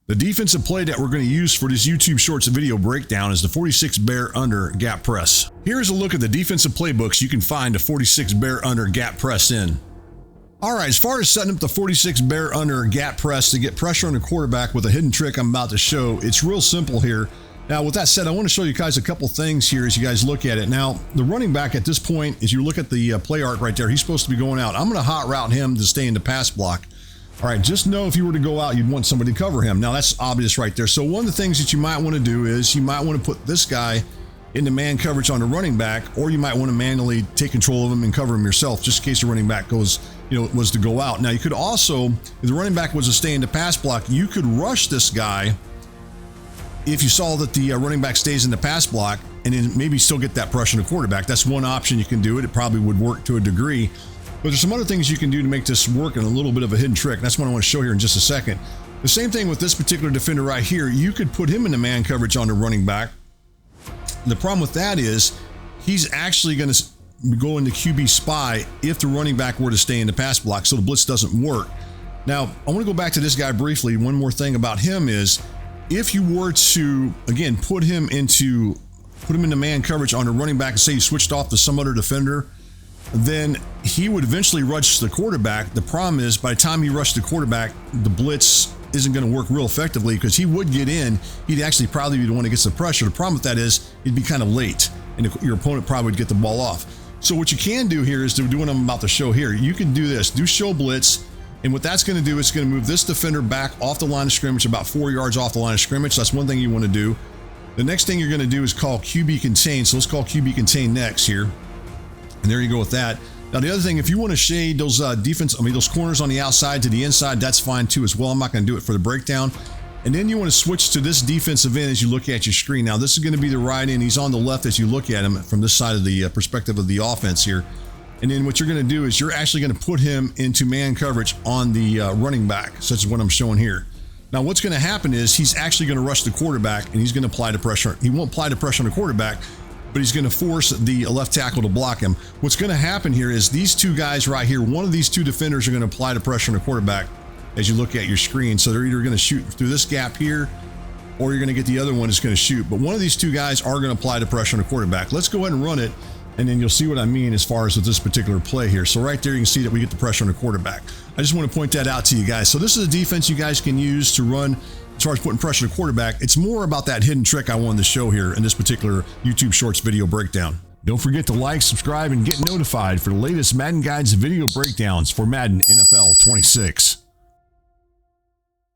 The defensive play that we're going to use for this YouTube Shorts video breakdown is the 46 bear under gap press. Here's a look at the defensive playbooks you can find a 46 bear under gap press in. All right, as far as setting up the 46 bear under gap press to get pressure on the quarterback with a hidden trick I'm about to show, it's real simple here. Now, with that said, I want to show you guys a couple things here as you guys look at it. Now, the running back at this point, as you look at the play arc right there, he's supposed to be going out. I'm going to hot route him to stay in the pass block. All right, just know if you were to go out, you'd want somebody to cover him. Now, that's obvious right there. So one of the things that you might want to do is you might want to put this guy into man coverage on the running back, or you might want to manually take control of him and cover him yourself, just in case the running back was to go out. Now, you could also, if the running back was to stay in the pass block, you could rush this guy if you saw that the running back stays in the pass block, and then maybe still get that pressure on the quarterback. That's one option you can do it. It probably would work to a degree. But there's some other things you can do to make this work, and a little bit of a hidden trick. That's what I want to show here in just a second. The same thing with this particular defender right here. You could put him in the man coverage on the running back. The problem with that is he's actually going to go into QB spy if the running back were to stay in the pass block, so the blitz doesn't work. Now, I want to go back to this guy briefly. One more thing about him is if you were to, again, put him into man coverage on the running back and say you switched off to some other defender, then he would eventually rush the quarterback. The problem is by the time he rushed the quarterback, the blitz isn't going to work real effectively because he would get in. He'd actually probably be the one that gets the pressure. The problem with that is he'd be kind of late and your opponent probably would get the ball off. So what you can do here is to do what I'm about to show here. You can do this, do show blitz. And what that's going to do is it's going to move this defender back off the line of scrimmage, about 4 yards off the line of scrimmage. That's one thing you want to do. The next thing you're going to do is call QB contain. So let's call QB contain next here. And there you go with that. Now, the other thing, if you want to shade those those corners on the outside to the inside, that's fine too as well. I'm not going to do it for the breakdown. And then you want to switch to this defensive end as you look at your screen. Now, this is going to be the right end. He's on the left as you look at him from this side of the perspective of the offense here. And then what you're going to do is you're actually going to put him into man coverage on the running back, such as what I'm showing here. Now, what's going to happen is he's actually going to rush the quarterback, and he's going to apply the pressure. He won't apply the pressure on the quarterback, but he's going to force the left tackle to block him. What's going to happen here is these two guys right here, one of these two defenders are going to apply the pressure on the quarterback as you look at your screen. So they're either going to shoot through this gap here, or you're going to get the other one that's going to shoot. But one of these two guys are going to apply the pressure on the quarterback. Let's go ahead and run it, and then you'll see what I mean as far as with this particular play here. So right there, you can see that we get the pressure on the quarterback. I just want to point that out to you guys. So this is a defense you guys can use to run as far as putting pressure on the quarterback. It's more about that hidden trick I wanted to show here in this particular YouTube Shorts video breakdown. Don't forget to like, subscribe, and get notified for the latest Madden Guides video breakdowns for Madden NFL 26.